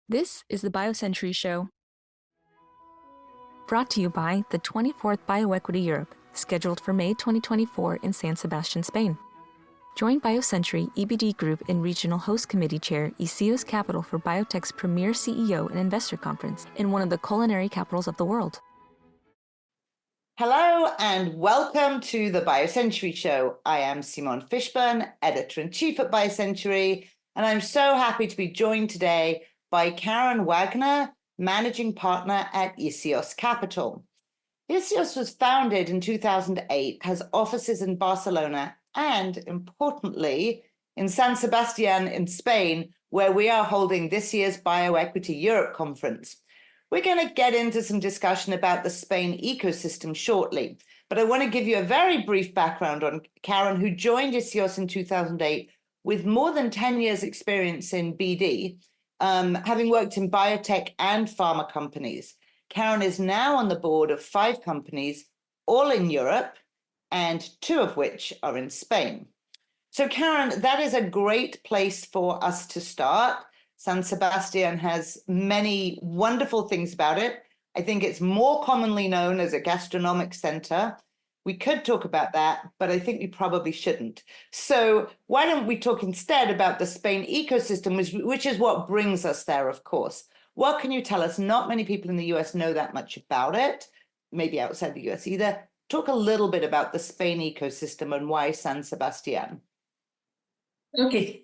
This is the BioCentury Show. Brought to you by the 24th Bioequity Europe, scheduled for May 2024 in San Sebastian, Spain. Join BioCentury EBD Group and Regional Host Committee Chair Ysios Capital for Biotech's premier CEO and investor conference in one of the culinary capitals of the world. Hello and welcome to the BioCentury Show. I am Simone Fishburne, Editor-in-Chief at BioCentury, and I'm so happy to be joined today by Karen Wagner, Managing Partner at Ysios Capital. Ysios was founded in 2008, has offices in Barcelona and, importantly, in San Sebastian in Spain, where we are holding this year's Bioequity Europe conference. We're going to get into some discussion about the Spain ecosystem shortly, but I want to give you a very brief background on Karen, who joined Ysios in 2008 with more than 10 years' experience in BD, having worked in biotech and pharma companies. Karen is now on the board of 5 companies, all in Europe, and 2 of which are in Spain. So Karen, that is a great place for us to start. San Sebastian has many wonderful things about it. I think it's more commonly known as a gastronomic center. We could talk about that, but I think we probably shouldn't. So why don't we talk instead about the Spain ecosystem, which is what brings us there, of course. What can you tell us? Not many people in the US know that much about it, maybe outside the US either. Talk a little bit about the Spain ecosystem and why San Sebastian. Okay.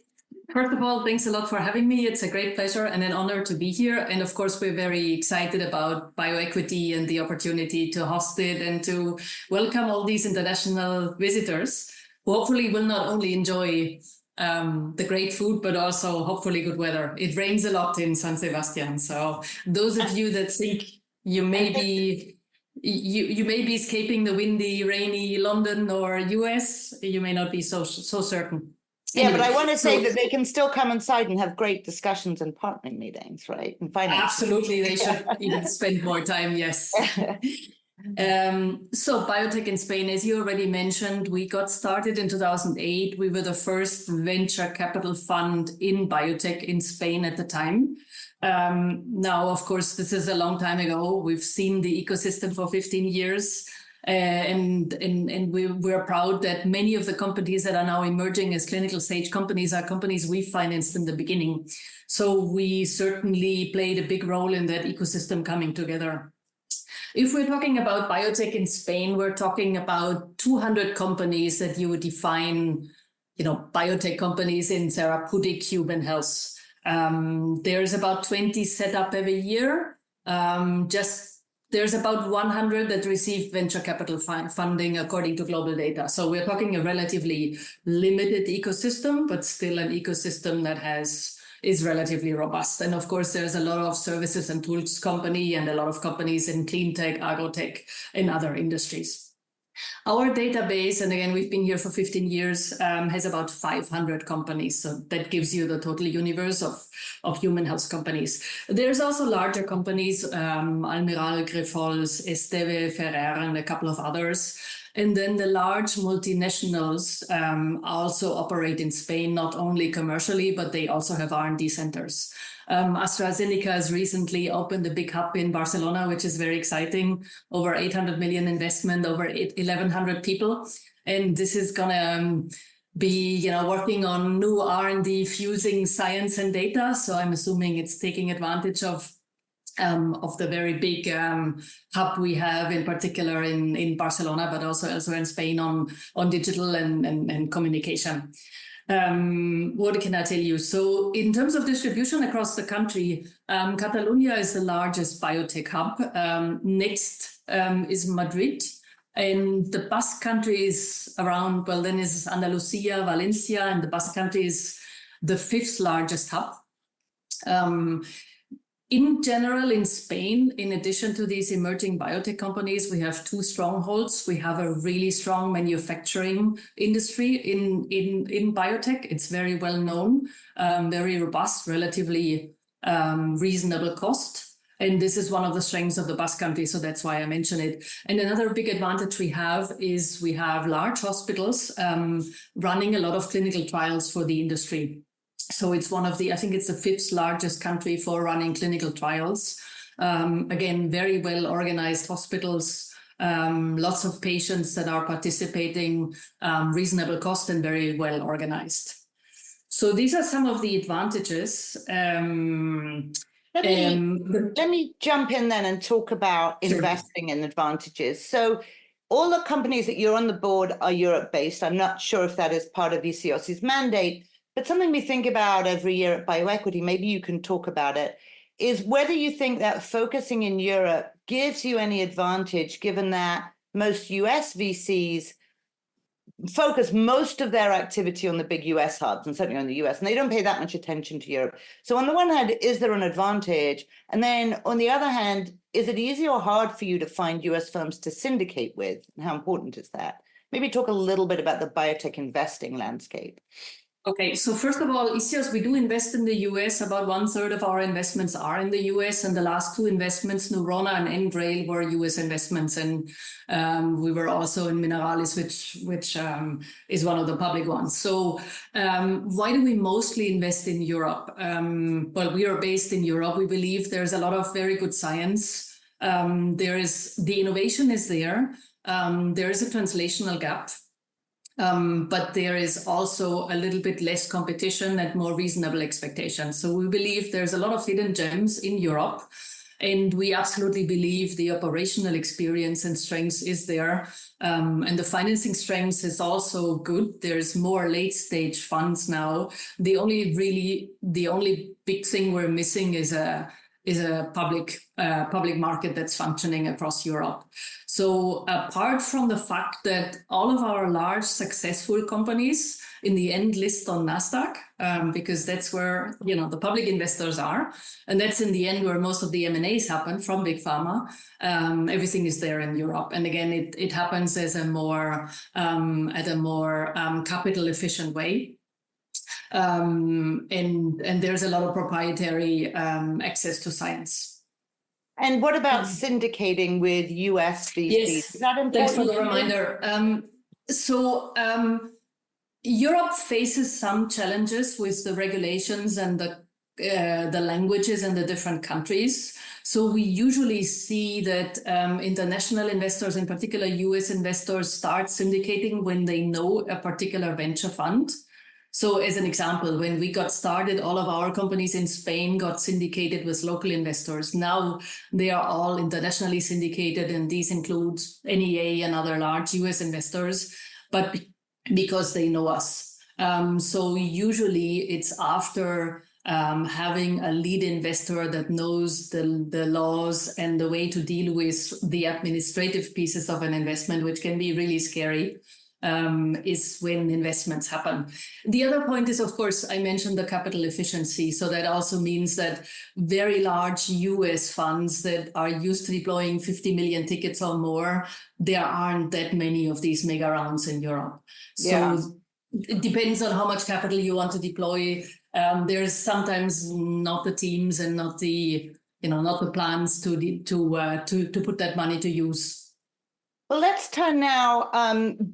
First of all, thanks a lot for having me. It's a great pleasure and an honor to be here. And of course, we're very excited about bioequity and the opportunity to host it and to welcome all these international visitors who hopefully will not only enjoy the great food, but also hopefully good weather. It rains a lot in San Sebastian. So those of you that think you may be escaping the windy, rainy London or US, you may not be so certain. Yeah, anyway, but I want to say that they can still come inside and have great discussions and partnering meetings, right? And finance. Absolutely, they should even spend more time, yes. So Biotech in Spain, as you already mentioned, we got started in 2008. We were the first venture capital fund in biotech in Spain at the time. Now, of course, this is a long time ago. We've seen the ecosystem for 15 years. And we're proud that many of the companies that are now emerging as clinical stage companies are companies we financed in the beginning. So we certainly played a big role in that ecosystem coming together. If we're talking about biotech in Spain, we're talking about 200 companies that you would define, biotech companies in therapeutic human health. There's about 20 set up every year. There's about 100 that receive venture capital funding according to global data. So we're talking a relatively limited ecosystem, but still an ecosystem that is relatively robust. And of course, there's a lot of services and tools company and a lot of companies in clean tech, agrotech, and other industries. Our database, and again, we've been here for 15 years, has about 500 companies. So that gives you the total universe of human health companies. There's also larger companies, Almiral, Grifols, Esteve, Ferrer, and a couple of others. And then the large multinationals also operate in Spain, not only commercially, but they also have R&D centers. AstraZeneca has recently opened a big hub in Barcelona, which is very exciting. Over 800 million investment, over 1,100 people. And this is going to be, working on new R&D fusing science and data. So I'm assuming it's taking advantage of the very big hub we have, in particular in Barcelona, but also elsewhere in Spain on digital and communication. What can I tell you? So in terms of distribution across the country, Catalonia is the largest biotech hub. Next is Madrid. And the Basque country is around, then is Andalusia, Valencia, and the Basque country is the 5th largest hub. In general, in Spain, in addition to these emerging biotech companies, we have 2 strongholds. We have a really strong manufacturing industry in biotech. It's very well known, very robust, relatively reasonable cost. And this is one of the strengths of the Basque country, so that's why I mention it. And another big advantage we have is we have large hospitals running a lot of clinical trials for the industry. So it's one of the, I think it's the 5th largest country for running clinical trials. Again, very well organized hospitals, lots of patients that are participating, reasonable cost, and very well organized. So these are some of the advantages. Let me jump in then and talk about investing in advantages. So all the companies that you're on the board are Europe-based. I'm not sure if that is part of Ysios's mandate, but something we think about every year at BioEquity, maybe you can talk about it, is whether you think that focusing in Europe gives you any advantage, given that most US VCs focus most of their activity on the big US hubs and certainly on the US, and they don't pay that much attention to Europe. So on the one hand, is there an advantage? And then on the other hand, is it easy or hard for you to find US firms to syndicate with? And how important is that? Maybe talk a little bit about the biotech investing landscape. Okay, so first of all, Ysios, we do invest in the US. About 1/3 of our investments are in the US, and the last 2 investments, Neurona and Engrail, were US investments, and we were also in Mineralis, which is one of the public ones. So why do we mostly invest in Europe? Well, we are based in Europe. We believe there's a lot of very good science. The innovation is there. There is a translational gap. But there is also a little bit less competition and more reasonable expectations. So we believe there's a lot of hidden gems in Europe, and we absolutely believe the operational experience and strengths is there. And the financing strengths is also good. There's more late stage funds now. The only big thing we're missing is a public market that's functioning across Europe. So apart from the fact that all of our large successful companies in the end list on NASDAQ, because that's where the public investors are, and that's in the end where most of the M&As happen from big pharma. Everything is there in Europe, and again, it happens as a more capital efficient way. And there's a lot of proprietary access to science. And what about syndicating with US VCs? Yes, is that important? Thanks for the reminder. Europe faces some challenges with the regulations and the languages in the different countries. So we usually see that international investors, in particular US investors, start syndicating when they know a particular venture fund. So as an example, when we got started, all of our companies in Spain got syndicated with local investors. Now they are all internationally syndicated, and these include NEA and other large US investors, but because they know us. So usually it's after having a lead investor that knows the laws and the way to deal with the administrative pieces of an investment, which can be really scary. Is when investments happen. The other point is, of course, I mentioned the capital efficiency. So that also means that very large US funds that are used to deploying 50 million tickets or more, there aren't that many of these mega rounds in Europe. So it depends on how much capital you want to deploy. There's sometimes not the teams and not the plans to put that money to use. Well, let's turn now,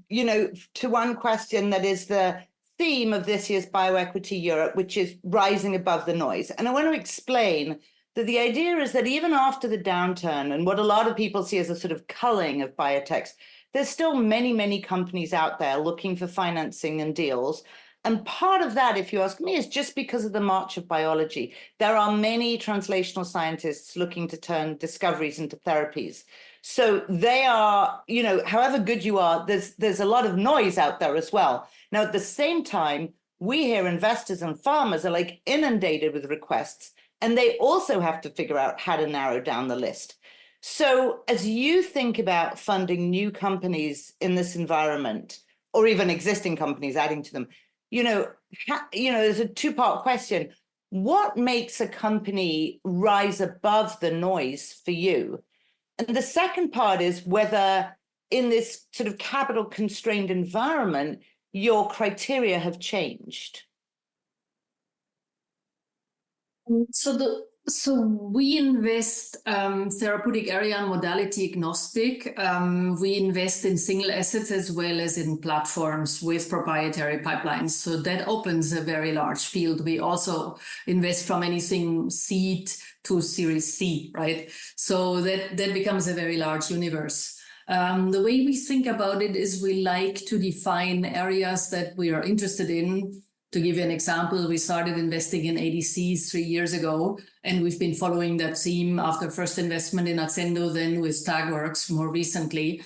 to one question that is the theme of this year's BioEquity Europe, which is rising above the noise. And I want to explain that the idea is that even after the downturn and what a lot of people see as a sort of culling of biotechs, there's still many, many companies out there looking for financing and deals. And part of that, if you ask me, is just because of the march of biology. There are many translational scientists looking to turn discoveries into therapies. So they are, however good you are, there's a lot of noise out there as well. Now, at the same time, we hear investors and farmers are like inundated with requests, and they also have to figure out how to narrow down the list. So as you think about funding new companies in this environment, or even existing companies adding to them, there's a 2-part question. What makes a company rise above the noise for you? And the second part is whether in this sort of capital constrained environment, your criteria have changed. So So we invest therapeutic area and modality agnostic. We invest in single assets as well as in platforms with proprietary pipelines. So that opens a very large field. We also invest from anything seed to Series C, right? So that becomes a very large universe. The way we think about it is we like to define areas that we are interested in. To give you an example, we started investing in ADCs 3 years ago, and we've been following that theme after first investment in Accendo, then with Tagworks more recently.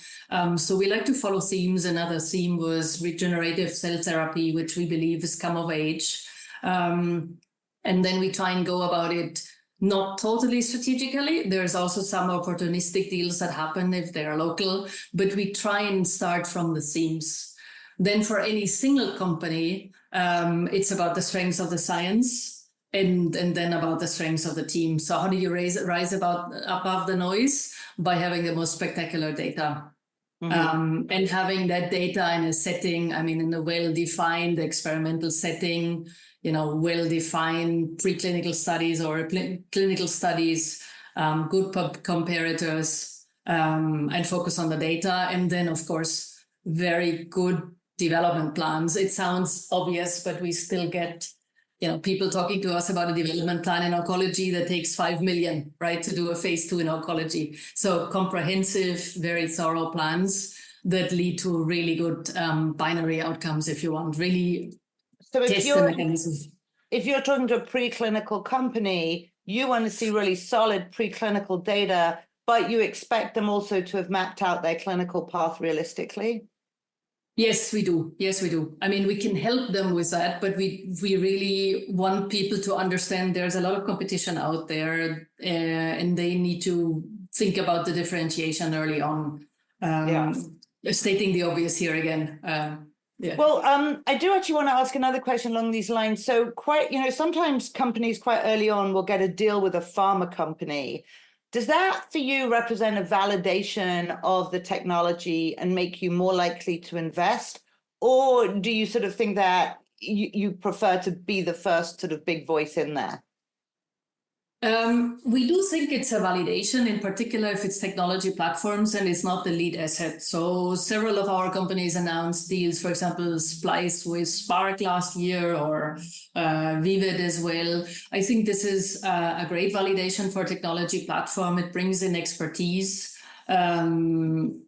So we like to follow themes. Another theme was regenerative cell therapy, which we believe has come of age. And then we try and go about it not totally strategically. There's also some opportunistic deals that happen if they're local, but we try and start from the themes. Then for any single company, it's about the strengths of the science and then about the strengths of the team. So how do you rise above the noise? By having the most spectacular data. And having that data in a setting, I mean, in a well-defined experimental setting, well-defined preclinical studies or clinical studies, good comparators, and focus on the data. And then, of course, very good development plans. It sounds obvious, but we still get, people talking to us about a development plan in oncology that takes 5 million, right, to do a phase 2 in oncology. So comprehensive, very thorough plans that lead to really good binary outcomes, if you want, really test the mechanism. If you're talking to a preclinical company, you want to see really solid preclinical data, but you expect them also to have mapped out their clinical path realistically? Yes, we do. Yes, we do. I mean, we can help them with that, but we really want people to understand there's a lot of competition out there, and they need to think about the differentiation early on. Stating the obvious here again. Well, I do actually want to ask another question along these lines. So sometimes companies quite early on will get a deal with a pharma company. Does that for you represent a validation of the technology and make you more likely to invest? Or do you sort of think that you prefer to be the first sort of big voice in there? We do think it's a validation, in particular if it's technology platforms and it's not the lead asset. So several of our companies announced deals, for example, Splice with Spark last year, or Vivid as well. I think this is a great validation for a technology platform. It brings in expertise, and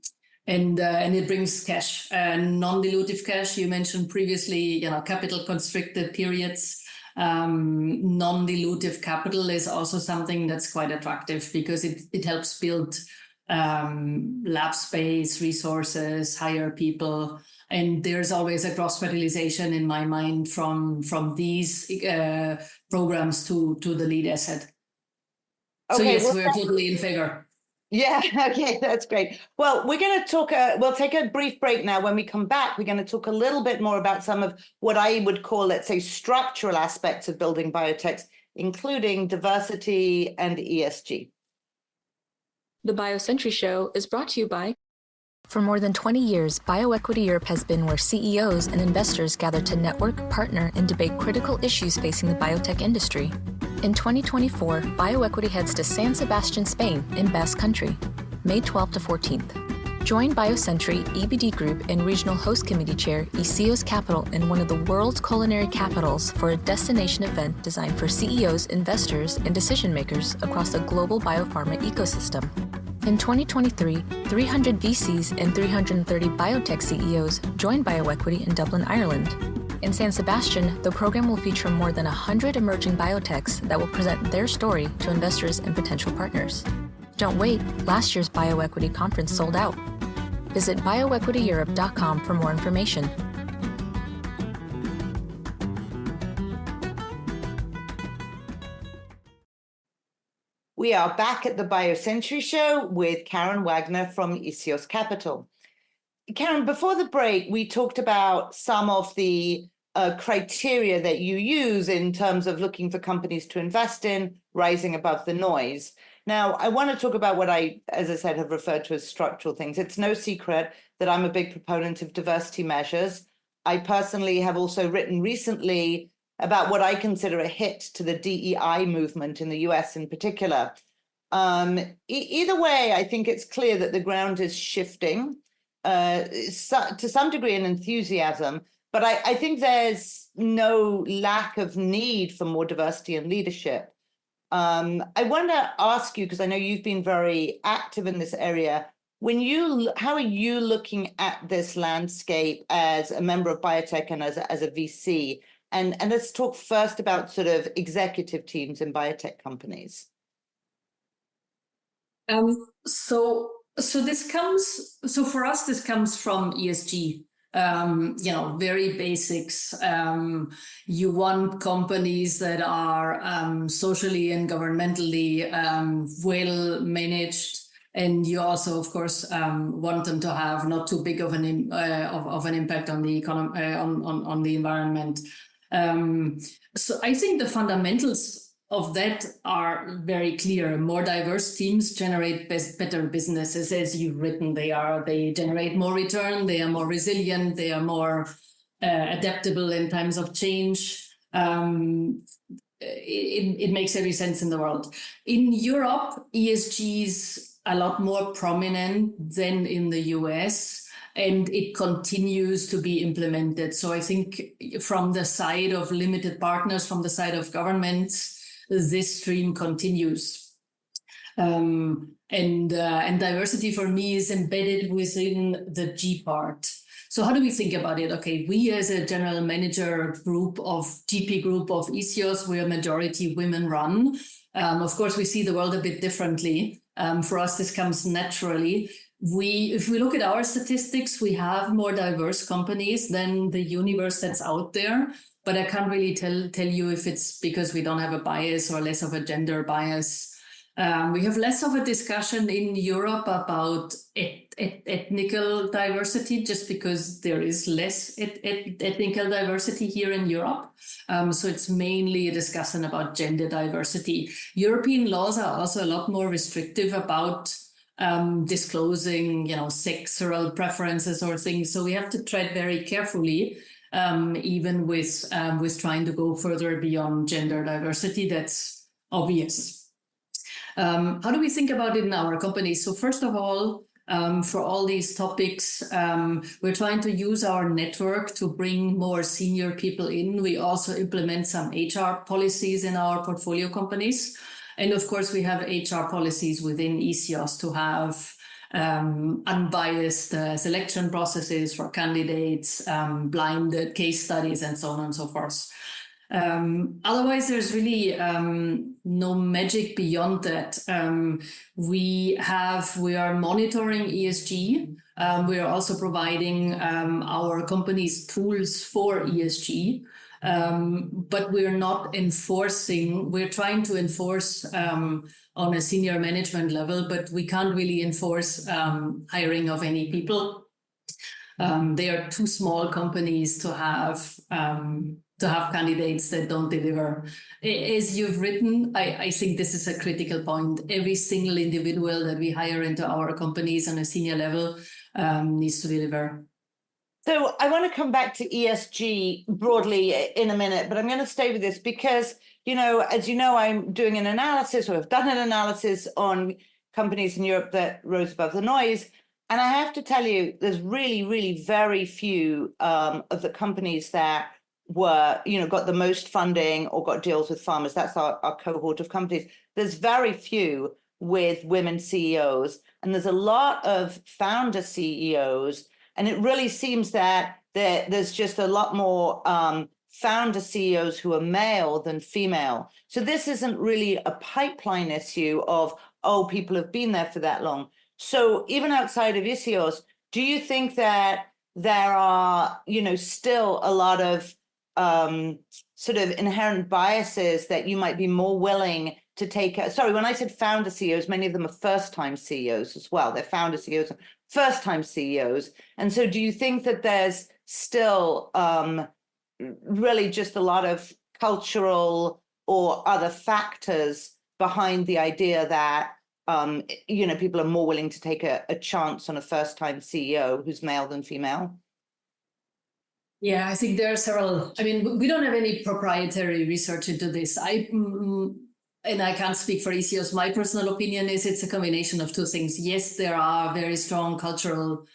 it brings cash, non-dilutive cash. You mentioned previously, capital constricted periods. Non-dilutive capital is also something that's quite attractive because it helps build lab space, resources, hire people, and there's always a cross-fertilization in my mind from these programs to the lead asset. Okay, so yes, we're totally in favor. Yeah, okay, that's great. Well, we're going to talk, we'll take a brief break now. When we come back, we're going to talk a little bit more about some of what I would call, let's say, structural aspects of building biotechs, including diversity and ESG. The BioCentury Show is brought to you by... For more than 20 years, BioEquity Europe has been where CEOs and investors gather to network, partner, and debate critical issues facing the biotech industry. In 2024, BioEquity heads to San Sebastian, Spain, in Basque Country, May 12th to 14th. Join BioCentury, EBD Group, and Regional Host Committee Chair Ysios Capital in one of the world's culinary capitals for a destination event designed for CEOs, investors, and decision-makers across the global biopharma ecosystem. In 2023, 300 VCs and 330 biotech CEOs joined BioEquity in Dublin, Ireland. In San Sebastian, the program will feature more than 100 emerging biotechs that will present their story to investors and potential partners. Don't wait, last year's BioEquity conference sold out. Visit bioequityeurope.com for more information. We are back at the BioCentury Show with Karen Wagner from Ysios Capital. Karen, before the break, we talked about some of the criteria that you use in terms of looking for companies to invest in, rising above the noise. Now, I want to talk about what I, as I said, have referred to as structural things. It's no secret that I'm a big proponent of diversity measures. I personally have also written recently about what I consider a hit to the DEI movement in the US in particular. Either way, I think it's clear that the ground is shifting to some degree in enthusiasm, but I think there's no lack of need for more diversity in leadership. I want to ask you, because I know you've been very active in this area, how are you looking at this landscape as a member of Biotech and as a VC? And let's talk first about sort of executive teams in biotech companies. So for us, this comes from ESG. Very basics. You want companies that are socially and governmentally well managed, and you also, of course, want them to have not too big of an impact on the economy, on the environment. So I think the fundamentals of that are very clear. More diverse teams generate better businesses, as you've written. They generate more return. They are more resilient. They are more adaptable in times of change. It makes every sense in the world. In Europe, ESG is a lot more prominent than in the US, and it continues to be implemented. So I think from the side of limited partners, from the side of governments, this stream continues. And diversity for me is embedded within the G part. So how do we think about it? Okay, we as a general manager GP group of Ysios, we're majority women run. Of course, we see the world a bit differently. For us, this comes naturally. If we look at our statistics, we have more diverse companies than the universe that's out there. But I can't really tell you if it's because we don't have a bias or less of a gender bias. We have less of a discussion in Europe about ethnical diversity, just because there is less ethnical diversity here in Europe. So it's mainly a discussion about gender diversity. European laws are also a lot more restrictive about disclosing, sexual preferences or things. So we have to tread very carefully. Even with trying to go further beyond gender diversity, that's obvious. How do we think about it in our company? So first of all, for all these topics, we're trying to use our network to bring more senior people in. We also implement some HR policies in our portfolio companies. And of course, we have HR policies within Ysios to have unbiased selection processes for candidates, blinded case studies, and so on and so forth. Otherwise, there's really no magic beyond that. We are monitoring ESG. We are also providing our company's tools for ESG. But we're not enforcing, we're trying to enforce on a senior management level, but we can't really enforce hiring of any people. They are too small companies to have candidates that don't deliver. As you've written, I think this is a critical point. Every single individual that we hire into our companies on a senior level needs to deliver. So I want to come back to ESG broadly in a minute, but I'm going to stay with this because, as you know, I'm doing an analysis, or have done an analysis on companies in Europe that rose above the noise. And I have to tell you, there's really, really very few of the companies that were, got the most funding or got deals with farmers. That's our cohort of companies. There's very few with women CEOs, and there's a lot of founder CEOs. And it really seems that there's just a lot more founder CEOs who are male than female. So this isn't really a pipeline issue of, people have been there for that long. So even outside of Ysios, do you think that there are, still a lot of sort of inherent biases that you might be more willing to take? Sorry, when I said founder CEOs, many of them are first-time CEOs as well. They're founder CEOs, first-time CEOs. And so do you think that there's still really just a lot of cultural or other factors behind the idea that, people are more willing to take a chance on a first-time CEO who's male than female? Yeah, I think there are several. I mean, we don't have any proprietary research into this. And I can't speak for Ysios. My personal opinion is it's a combination of two things. Yes, there are very strong cultural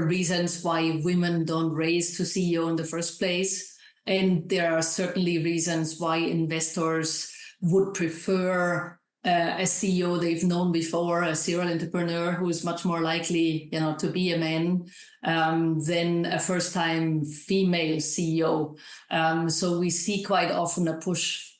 reasons why women don't raise to CEO in the first place. And there are certainly reasons why investors would prefer a CEO they've known before, a serial entrepreneur who is much more likely, to be a man than a first-time female CEO. So we see quite often a push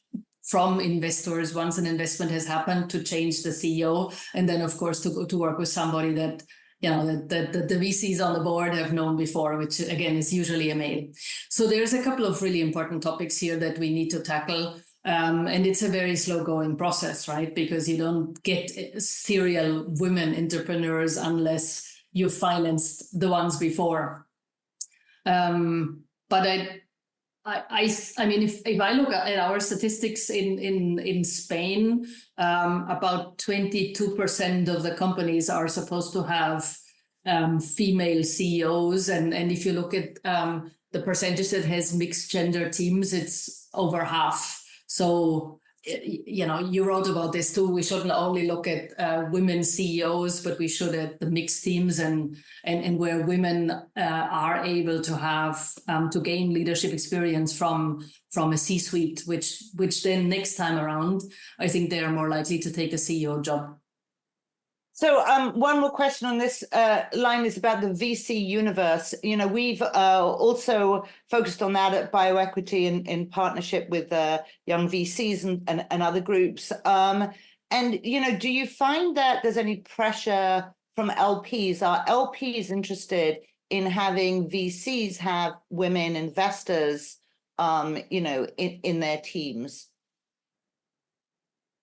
from investors once an investment has happened to change the CEO, and then of course to go to work with somebody that that the VCs on the board have known before, which again is usually a male. So there's a couple of really important topics here that we need to tackle. And it's a very slow going process, right? Because you don't get serial women entrepreneurs unless you financed the ones before. But I mean, if I look at our statistics in Spain, about 22% of the companies are supposed to have female CEOs, and if you look at the percentage that has mixed gender teams, it's over half. So, you wrote about this too. We shouldn't only look at women CEOs, but we should at the mixed teams and where women are able to have to gain leadership experience from a C-suite, which then next time around, I think they are more likely to take a CEO job. So one more question on this line is about the VC universe. We've also focused on that at BioEquity in partnership with young VCs and other groups. And, do you find that there's any pressure from LPs? Are LPs interested in having VCs have women investors, in their teams?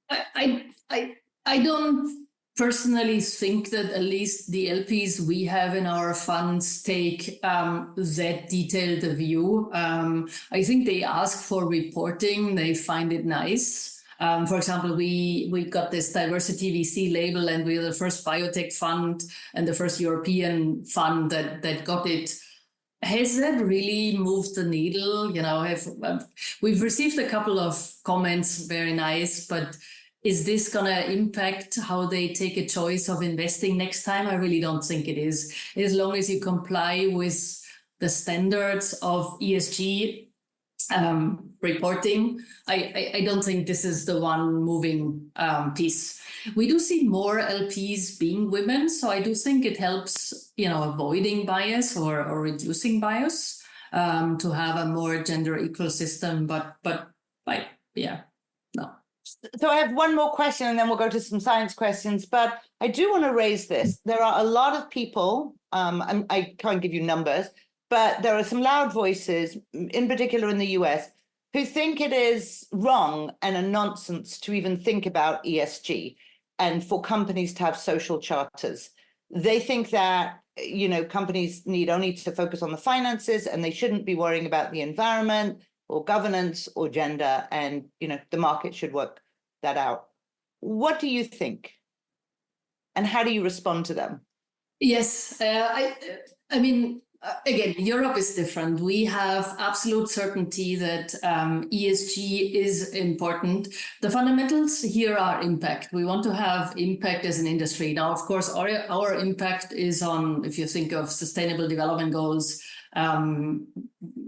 I don't personally think that at least the LPs we have in our funds take that detailed a view. I think they ask for reporting. They find it nice. For example, we got this diversity VC label, and we were the first biotech fund and the first European fund that got it. Has that really moved the needle? We've received a couple of comments, very nice, but is this going to impact how they take a choice of investing next time? I really don't think it is. As long as you comply with the standards of ESG reporting, I don't think this is the one moving piece. We do see more LPs being women, so I do think it helps, avoiding bias or reducing bias to have a more gender equal system. But yeah, no. So I have one more question and then we'll go to some science questions, but I do want to raise this. There are a lot of people, I can't give you numbers, but there are some loud voices, in particular in the US, who think it is wrong and a nonsense to even think about ESG and for companies to have social charters. They think that, companies need only to focus on the finances and they shouldn't be worrying about the environment or governance or gender, and, the market should work that out. What do you think? And how do you respond to them? Yes, I mean, again, Europe is different. We have absolute certainty that ESG is important. The fundamentals here are impact. We want to have impact as an industry. Now, of course, our impact is on, if you think of sustainable development goals,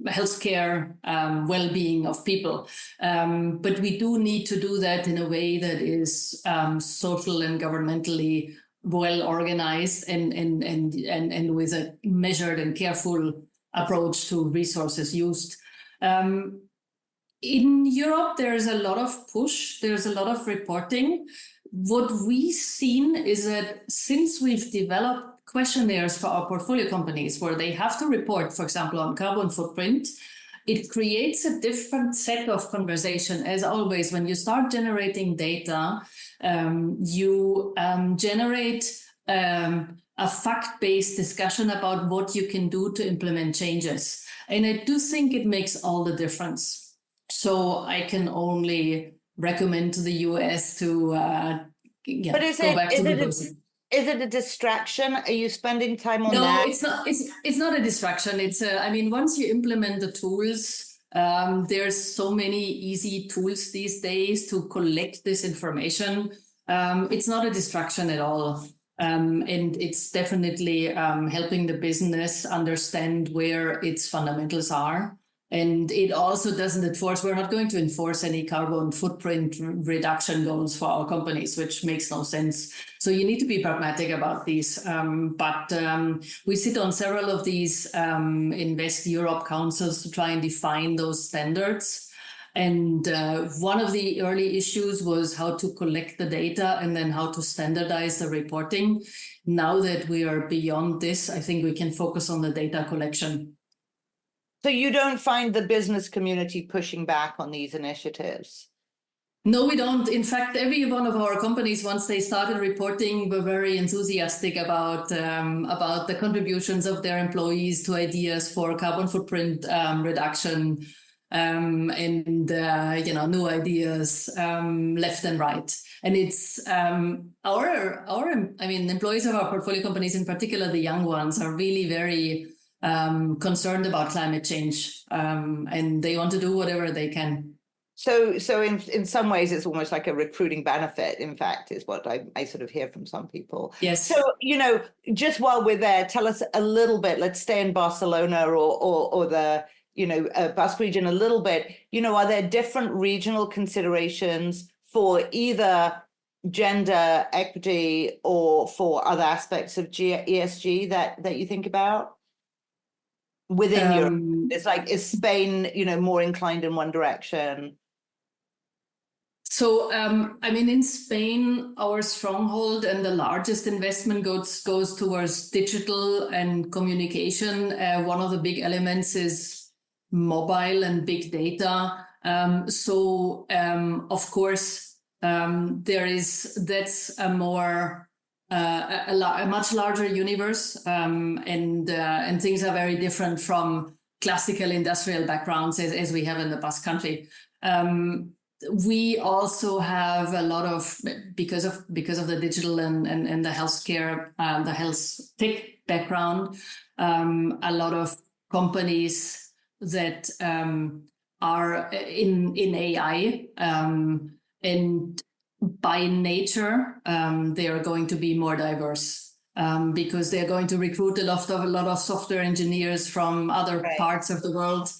healthcare, well-being of people. But we do need to do that in a way that is social and governmentally well organized and with a measured and careful approach to resources used. In Europe, there's a lot of push, there's a lot of reporting. What we've seen is that since we've developed questionnaires for our portfolio companies where they have to report, for example, on carbon footprint, it creates a different set of conversation. As always, when you start generating data, you generate a fact-based discussion about what you can do to implement changes. And I do think it makes all the difference. So I can only recommend to the US to go back to the basics. is it a distraction? Are you spending time on No, that? it's not. It's not a distraction. I mean, once you implement the tools, there's so many easy tools these days to collect this information. It's not a distraction at all. And it's definitely helping the business understand where its fundamentals are. And it also doesn't enforce, we're not going to enforce any carbon footprint reduction goals for our companies, which makes no sense. So you need to be pragmatic about these. But we sit on several of these Invest Europe councils to try and define those standards. And one of the early issues was how to collect the data and then how to standardize the reporting. Now that we are beyond this, I think we can focus on the data collection. So you don't find the business community pushing back on these initiatives? No, we don't. In fact, every one of our companies, once they started reporting, were very enthusiastic about the contributions of their employees to ideas for carbon footprint reduction and new ideas left and right. And it's employees of our portfolio companies, in particular the young ones, are really very concerned about climate change, and they want to do whatever they can. So in some ways, it's almost like a recruiting benefit, in fact, is what I sort of hear from some people. Yes. So, just while we're there, tell us a little bit, let's stay in Barcelona or the, Basque region a little bit. Are there different regional considerations for either gender equity or for other aspects of ESG that you think about? Within Europe, it's like, is Spain, more inclined in one direction? So, in Spain, our stronghold and the largest investment goes towards digital and communication. One of the big elements is mobile and big data. Of course, that's a much larger universe, and things are very different from classical industrial backgrounds as we have in the Basque Country. We also have a lot of, because of the digital and the healthcare, the health tech background, a lot of companies that are in AI, and by nature, they are going to be more diverse, because they're going to recruit a lot of software engineers from other parts of the world.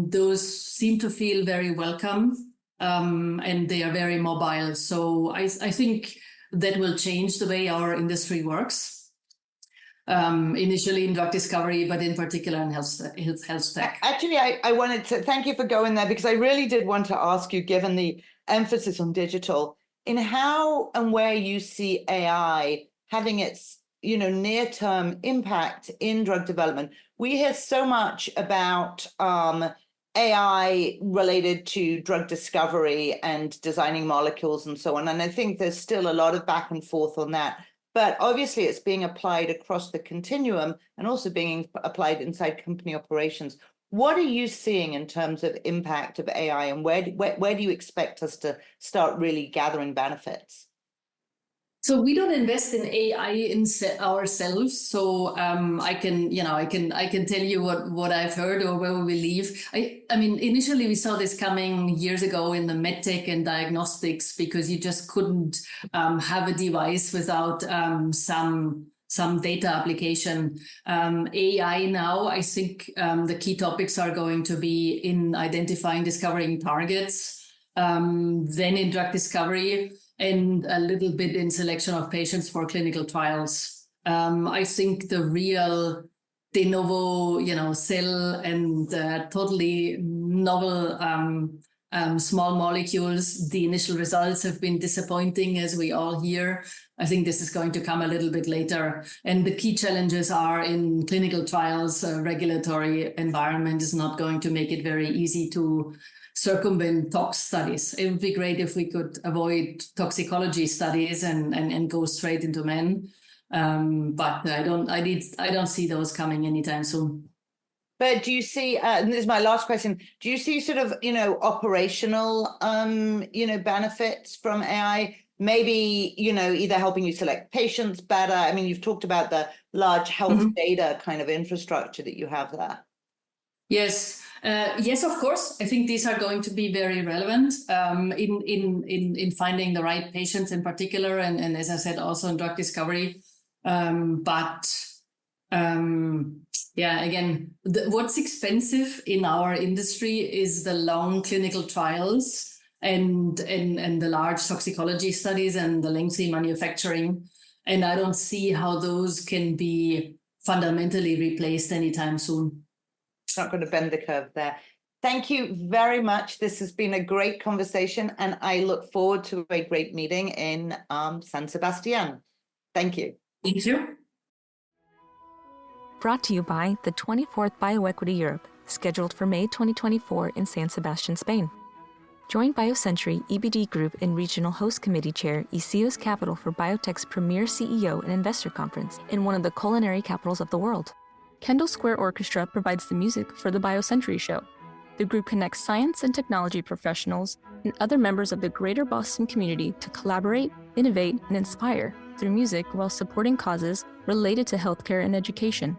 Those seem to feel very welcome, and they are very mobile. So I think that will change the way our industry works. Initially in drug discovery, but in particular in health tech. Actually, I wanted to thank you for going there, because I really did want to ask you, given the emphasis on digital, in how and where you see AI having its near-term impact in drug development. We hear so much about AI related to drug discovery and designing molecules and so on. And I think there's still a lot of back and forth on that. But obviously, it's being applied across the continuum and also being applied inside company operations. What are you seeing in terms of impact of AI, and where do you expect us to start really gathering benefits? So we don't invest in AI ourselves. So I can tell you what I've heard or where we believe. Initially we saw this coming years ago in the medtech and diagnostics, because you just couldn't have a device without some data application. AI now, I think the key topics are going to be in identifying, discovering targets, then in drug discovery, and a little bit in selection of patients for clinical trials. I think the real de novo, cell and totally novel small molecules, the initial results have been disappointing, as we all hear. I think this is going to come a little bit later. And the key challenges are in clinical trials. Regulatory environment is not going to make it very easy to circumvent tox studies. It would be great if we could avoid toxicology studies and go straight into men. But I don't see those coming anytime soon. But do you see, and this is my last question, do you see sort of, operational, benefits from AI? maybe, either helping you select patients better. I mean, you've talked about the large health data kind of infrastructure that you have there. Yes, yes, of course. I think these are going to be very relevant in finding the right patients in particular, and as I said, also in drug discovery. Again, what's expensive in our industry is the long clinical trials and the large toxicology studies and the lengthy manufacturing, and I don't see how those can be fundamentally replaced anytime soon. Not going to bend the curve there. Thank you very much. This has been a great conversation, and I look forward to a great meeting in San Sebastian. Thank you. Thank you. Brought to you by the 24th Bioequity Europe, scheduled for May 2024 in San Sebastian, Spain. Join BioCentury EBD Group and Regional Host Committee Chair Ysios Capital for Biotech's premier CEO and investor conference in one of the culinary capitals of the world. Kendall Square Orchestra provides the music for the BioCentury show. The group connects science and technology professionals and other members of the greater Boston community to collaborate, innovate, and inspire through music while supporting causes related to healthcare and education.